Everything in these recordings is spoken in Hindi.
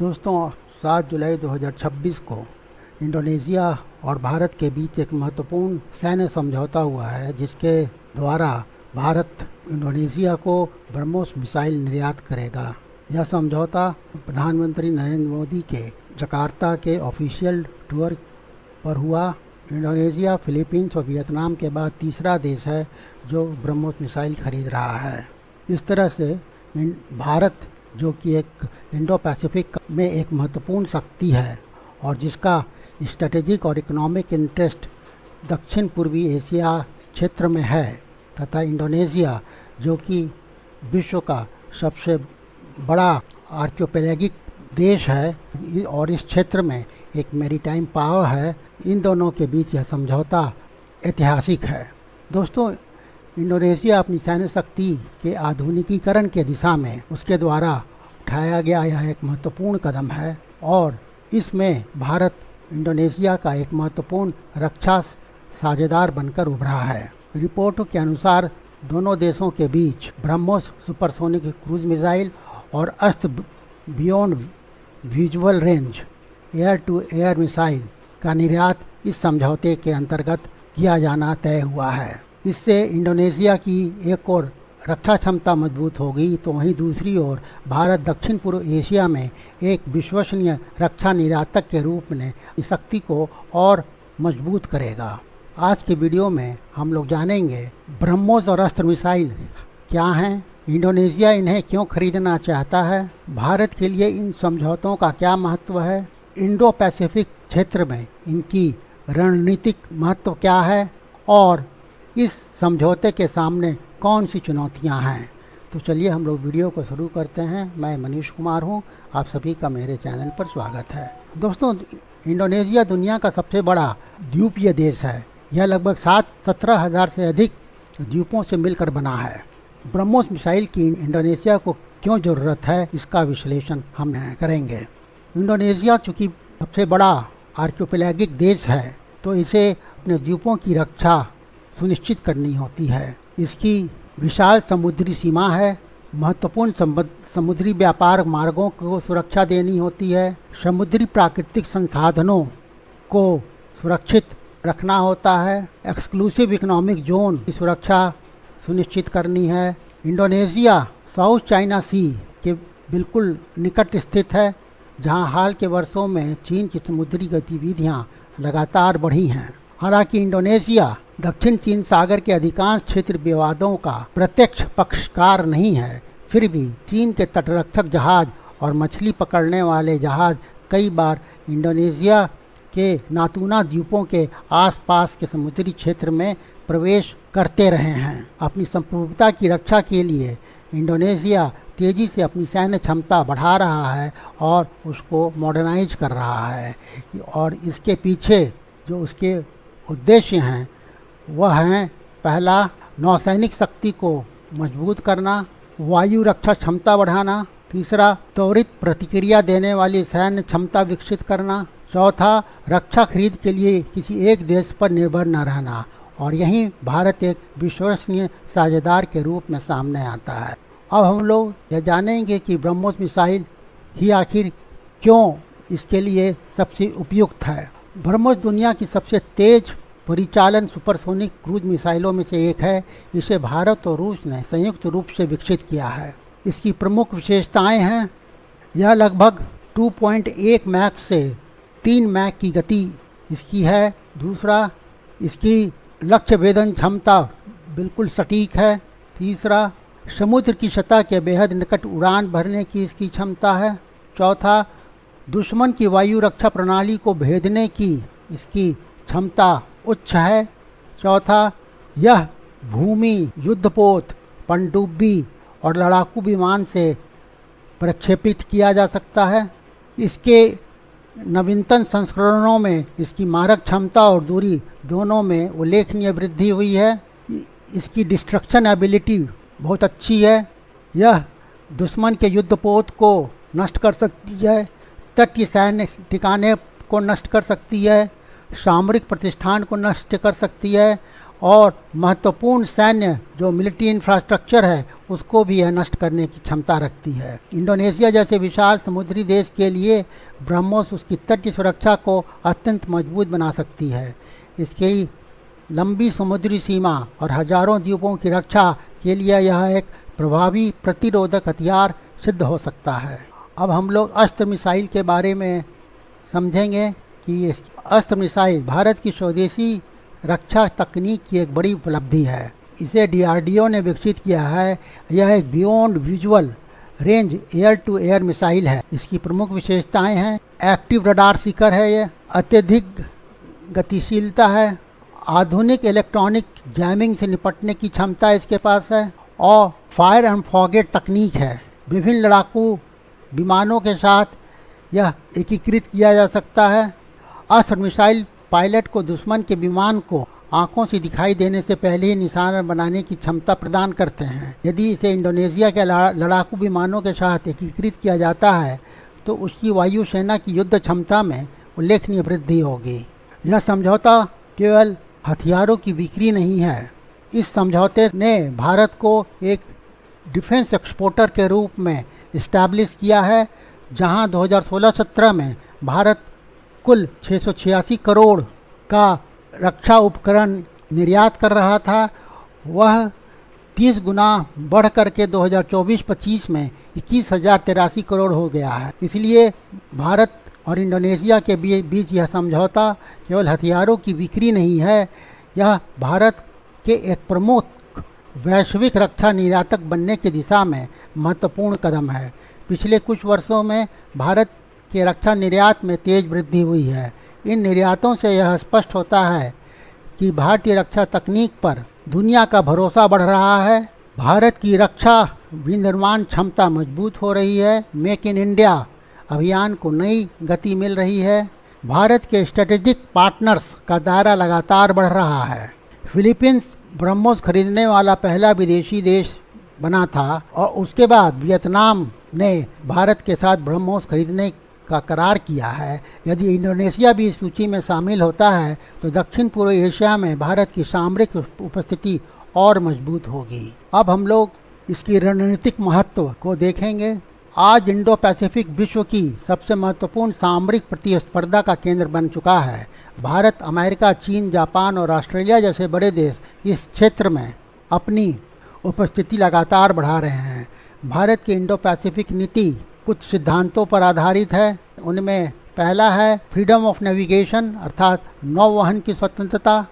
दोस्तों 7 जुलाई 2026 को इंडोनेशिया और भारत के बीच एक महत्वपूर्ण सैन्य समझौता हुआ है, जिसके द्वारा भारत इंडोनेशिया को ब्रह्मोस मिसाइल निर्यात करेगा। यह समझौता प्रधानमंत्री नरेंद्र मोदी के जकार्ता के ऑफिशियल टूर पर हुआ। इंडोनेशिया, फिलीपींस और वियतनाम के बाद तीसरा देश है जो ब्रह्मोस मिसाइल खरीद रहा है। इस तरह से भारत, जो कि एक इंडो पैसिफिक में एक महत्वपूर्ण शक्ति है और जिसका स्ट्रेटेजिक और इकोनॉमिक इंटरेस्ट दक्षिण पूर्वी एशिया क्षेत्र में है, तथा इंडोनेशिया जो कि विश्व का सबसे बड़ा आर्कियोपेलागिक देश है और इस क्षेत्र में एक मैरीटाइम पावर है, इन दोनों के बीच यह समझौता ऐतिहासिक है। दोस्तों, इंडोनेशिया अपनी सैन्य शक्ति के आधुनिकीकरण के दिशा में उसके द्वारा उठाया गया यह एक महत्वपूर्ण कदम है और इसमें भारत इंडोनेशिया का एक महत्वपूर्ण रक्षा साझेदार बनकर उभरा है। रिपोर्टों के अनुसार दोनों देशों के बीच ब्रह्मोस सुपरसोनिक क्रूज मिसाइल और Astra beyond visual range air to air missile का निर्यात इस समझौते के अंतर्गत किया जाना तय हुआ है। इससे इंडोनेशिया की एक और रक्षा क्षमता मजबूत होगी, तो वहीं दूसरी ओर भारत दक्षिण पूर्व एशिया में एक विश्वसनीय रक्षा निर्यातक के रूप में शक्ति को और मजबूत करेगा। आज के वीडियो में हम लोग जानेंगे ब्रह्मोस और अस्त्र मिसाइल क्या हैं, इंडोनेशिया इन्हें क्यों खरीदना चाहता है, भारत के लिए इन समझौतों का क्या महत्व है, इंडो पैसिफिक क्षेत्र में इनकी रणनीतिक महत्व क्या है और इस समझौते के सामने कौन सी चुनौतियां हैं। तो चलिए हम लोग वीडियो को शुरू करते हैं। मैं मनीष कुमार हूं, आप सभी का मेरे चैनल पर स्वागत है। दोस्तों, इंडोनेशिया दुनिया का सबसे बड़ा द्वीपीय देश है। यह लगभग 17,000 से अधिक द्वीपों से मिलकर बना है। ब्रह्मोस मिसाइल की इंडोनेशिया को क्यों ज़रूरत है, इसका विश्लेषण हम करेंगे। इंडोनेशिया चूँकि सबसे बड़ा आर्कियोपेलागिक देश है, तो इसे अपने द्वीपों की रक्षा सुनिश्चित करनी होती है। इसकी विशाल समुद्री सीमा है, महत्वपूर्ण समुद्री व्यापार मार्गों को सुरक्षा देनी होती है, समुद्री प्राकृतिक संसाधनों को सुरक्षित रखना होता है, एक्सक्लूसिव इकोनॉमिक जोन की सुरक्षा सुनिश्चित करनी है। इंडोनेशिया साउथ चाइना सी के बिल्कुल निकट स्थित है, जहां हाल के वर्षों में चीन की समुद्री गतिविधियां लगातार बढ़ी हैं। हालांकि इंडोनेशिया दक्षिण चीन सागर के अधिकांश क्षेत्र विवादों का प्रत्यक्ष पक्षकार नहीं है, फिर भी चीन के तटरक्षक जहाज और मछली पकड़ने वाले जहाज कई बार इंडोनेशिया के नातूना द्वीपों के आसपास के समुद्री क्षेत्र में प्रवेश करते रहे हैं। अपनी संप्रभुता की रक्षा के लिए इंडोनेशिया तेज़ी से अपनी सैन्य क्षमता बढ़ा रहा है और उसको मॉडर्नाइज कर रहा है और इसके पीछे जो उसके उद्देश्य हैं वह हैं, पहला, नौसैनिक शक्ति को मजबूत करना, वायु रक्षा क्षमता बढ़ाना, तीसरा, त्वरित प्रतिक्रिया देने वाली सैन्य क्षमता विकसित करना, चौथा, रक्षा खरीद के लिए किसी एक देश पर निर्भर न रहना, और यहीं भारत एक विश्वसनीय साझेदार के रूप में सामने आता है। अब हम लोग यह जानेंगे कि ब्रह्मोस मिसाइल ही आखिर क्यों इसके लिए सबसे उपयुक्त है। ब्रह्मोस दुनिया की सबसे तेज परिचालन सुपरसोनिक क्रूज मिसाइलों में से एक है। इसे भारत और रूस ने संयुक्त रूप से विकसित किया है। इसकी प्रमुख विशेषताएं हैं, यह लगभग 2.1 मैक से 3 मैक की गति इसकी है। दूसरा, इसकी लक्ष्य भेदन क्षमता बिल्कुल सटीक है। तीसरा, समुद्र की सतह के बेहद निकट उड़ान भरने की इसकी क्षमता है। चौथा, दुश्मन की वायु रक्षा प्रणाली को भेदने की इसकी क्षमता उच्च है। चौथा, यह भूमि, युद्धपोत, पनडुब्बी और लड़ाकू विमान से प्रक्षेपित किया जा सकता है। इसके नवीनतम संस्करणों में इसकी मारक क्षमता और दूरी दोनों में उल्लेखनीय वृद्धि हुई है। इसकी डिस्ट्रक्शन एबिलिटी बहुत अच्छी है। यह दुश्मन के युद्धपोत को नष्ट कर सकती है, तटीय सैन्य ठिकाने को नष्ट कर सकती है, सामरिक प्रतिष्ठान को नष्ट कर सकती है और महत्वपूर्ण सैन्य जो मिलिट्री इंफ्रास्ट्रक्चर है उसको भी यह नष्ट करने की क्षमता रखती है। इंडोनेशिया जैसे विशाल समुद्री देश के लिए ब्रह्मोस उसकी तटीय सुरक्षा को अत्यंत मजबूत बना सकती है। इसकी लंबी समुद्री सीमा और हजारों द्वीपों की रक्षा के लिए यह एक प्रभावी प्रतिरोधक हथियार सिद्ध हो सकता है। अब हम लोग अस्त्र मिसाइल के बारे में समझेंगे कि ये अस्त्र मिसाइल भारत की स्वदेशी रक्षा तकनीक की एक बड़ी उपलब्धि है। इसे डीआरडीओ ने विकसित किया है। यह एक beyond visual range air to air missile है। इसकी प्रमुख विशेषताएं हैं, एक्टिव रडार सीकर है, ये अत्यधिक गतिशीलता है, आधुनिक इलेक्ट्रॉनिक जैमिंग से निपटने की क्षमता इसके पास है और फायर एंड फॉरगेट तकनीक है। विभिन्न लड़ाकू विमानों के साथ यह एकीकृत किया जा सकता है। अस्त्र मिसाइल पायलट को दुश्मन के विमान को आंखों से दिखाई देने से पहले ही निशाना बनाने की क्षमता प्रदान करते हैं। यदि इसे इंडोनेशिया के लड़ाकू विमानों के साथ एकीकृत किया जाता है तो उसकी वायुसेना की युद्ध क्षमता में उल्लेखनीय वृद्धि होगी। यह समझौता केवल हथियारों की बिक्री नहीं है। इस समझौते ने भारत को एक डिफेंस एक्सपोर्टर के रूप में इस्टेब्लिश किया है, जहां 2016-17 में भारत कुल 686 करोड़ का रक्षा उपकरण निर्यात कर रहा था। वह 30 गुना बढ़ करके 2024-25 में 21,083 करोड़ हो गया है। इसलिए भारत और इंडोनेशिया के बीच यह समझौता केवल हथियारों की बिक्री नहीं है, यह भारत के एक प्रमुख वैश्विक रक्षा निर्यातक बनने की दिशा में महत्वपूर्ण कदम है। पिछले कुछ वर्षों में भारत के रक्षा निर्यात में तेज वृद्धि हुई है। इन निर्यातों से यह स्पष्ट होता है कि भारतीय रक्षा तकनीक पर दुनिया का भरोसा बढ़ रहा है। भारत की रक्षा विनिर्माण क्षमता मजबूत हो रही है। मेक इन इंडिया अभियान को नई गति मिल रही है। भारत के स्ट्रेटेजिक पार्टनर्स का दायरा लगातार बढ़ रहा है। फिलीपींस ब्रह्मोस खरीदने वाला पहला विदेशी देश बना था और उसके बाद वियतनाम ने भारत के साथ ब्रह्मोस खरीदने का करार किया है। यदि इंडोनेशिया भी इस सूची में शामिल होता है तो दक्षिण पूर्व एशिया में भारत की सामरिक उपस्थिति और मजबूत होगी। अब हम लोग इसकी रणनीतिक महत्व को देखेंगे। आज इंडो पैसिफिक विश्व की सबसे महत्वपूर्ण सामरिक प्रतिस्पर्धा का केंद्र बन चुका है। भारत, अमेरिका, चीन, जापान और ऑस्ट्रेलिया जैसे बड़े देश इस क्षेत्र में अपनी उपस्थिति लगातार बढ़ा रहे हैं। भारत की इंडो पैसिफिक नीति कुछ सिद्धांतों पर आधारित है। उनमें पहला है फ्रीडम ऑफ नेविगेशन, अर्थात नौवहन की स्वतंत्रता,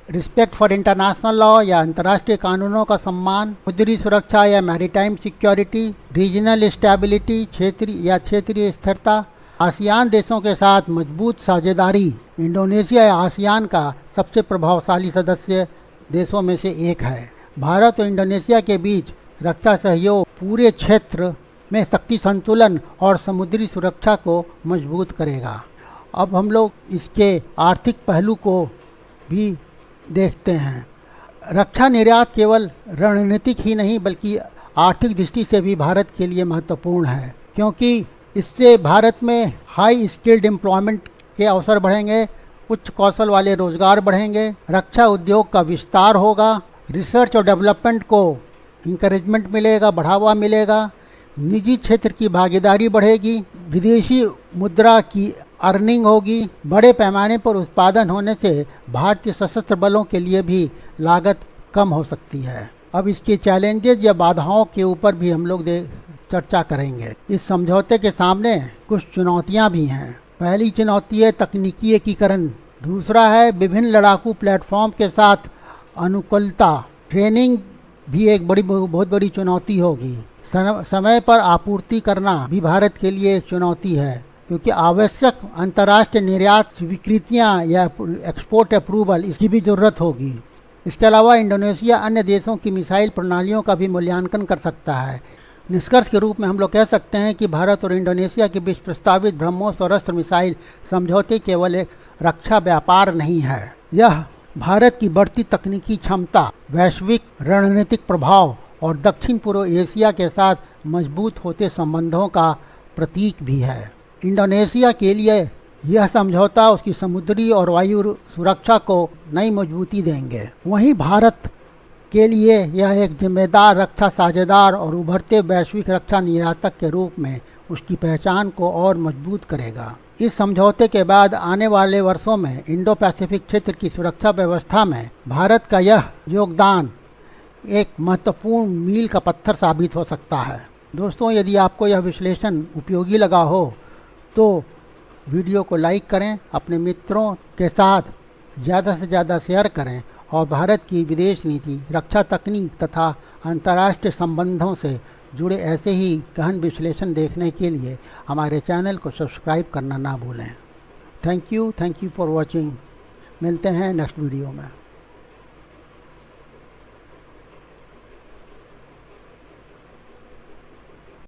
रिस्पेक्ट फॉर इंटरनेशनल लॉ या अंतर्राष्ट्रीय कानूनों का सम्मान, समुद्री सुरक्षा या मैरीटाइम सिक्योरिटी, रीजनल स्टेबिलिटी, क्षेत्रीय स्थिरता, आसियान देशों के साथ मजबूत साझेदारी। इंडोनेशिया आसियान का सबसे प्रभावशाली सदस्य देशों में से एक है। भारत और इंडोनेशिया के बीच रक्षा सहयोग पूरे क्षेत्र में शक्ति संतुलन और समुद्री सुरक्षा को मजबूत करेगा। अब हम लोग इसके आर्थिक पहलू को भी देखते हैं। रक्षा निर्यात केवल रणनीतिक ही नहीं बल्कि आर्थिक दृष्टि से भी भारत के लिए महत्वपूर्ण है, क्योंकि इससे भारत में हाई स्किल्ड एम्प्लॉयमेंट के अवसर बढ़ेंगे, उच्च कौशल वाले रोजगार बढ़ेंगे, रक्षा उद्योग का विस्तार होगा, रिसर्च और डेवलपमेंट को इंकरेजमेंट मिलेगा, बढ़ावा मिलेगा, निजी क्षेत्र की भागीदारी बढ़ेगी, विदेशी मुद्रा की अर्निंग होगी, बड़े पैमाने पर उत्पादन होने से भारतीय सशस्त्र बलों के लिए भी लागत कम हो सकती है। अब इसके चैलेंजेस या बाधाओं के ऊपर भी हम लोग चर्चा करेंगे। इस समझौते के सामने कुछ चुनौतियां भी हैं। पहली चुनौती है तकनीकी एकीकरण, दूसरा है विभिन्न लड़ाकू प्लेटफॉर्म के साथ अनुकूलता, ट्रेनिंग भी एक बहुत बड़ी चुनौती होगी। समय पर आपूर्ति करना भी भारत के लिए एक चुनौती है, क्योंकि आवश्यक अंतर्राष्ट्रीय निर्यात स्वीकृतियाँ या एक्सपोर्ट अप्रूवल इसकी भी ज़रूरत होगी। इसके अलावा इंडोनेशिया अन्य देशों की मिसाइल प्रणालियों का भी मूल्यांकन कर सकता है। निष्कर्ष के रूप में हम लोग कह सकते हैं कि भारत और इंडोनेशिया के बीच प्रस्तावित ब्रह्मोस और अस्त्र मिसाइल समझौते केवल एक रक्षा व्यापार नहीं है, यह भारत की बढ़ती तकनीकी क्षमता, वैश्विक रणनीतिक प्रभाव और दक्षिण पूर्व एशिया के साथ मजबूत होते संबंधों का प्रतीक भी है। इंडोनेशिया के लिए यह समझौता उसकी समुद्री और वायु सुरक्षा को नई मजबूती देंगे। वहीं भारत के लिए यह एक जिम्मेदार रक्षा साझेदार और उभरते वैश्विक रक्षा निर्यातक के रूप में उसकी पहचान को और मजबूत करेगा। इस समझौते के बाद आने वाले वर्षों में इंडो पैसिफिक क्षेत्र की सुरक्षा व्यवस्था में भारत का यह योगदान एक महत्वपूर्ण मील का पत्थर साबित हो सकता है। दोस्तों, यदि आपको यह विश्लेषण उपयोगी लगा हो तो वीडियो को लाइक करें, अपने मित्रों के साथ ज़्यादा से ज़्यादा शेयर करें और भारत की विदेश नीति, रक्षा तकनीक तथा अंतर्राष्ट्रीय संबंधों से जुड़े ऐसे ही गहन विश्लेषण देखने के लिए हमारे चैनल को सब्सक्राइब करना ना भूलें। Thank you for watching. मिलते हैं नेक्स्ट वीडियो में।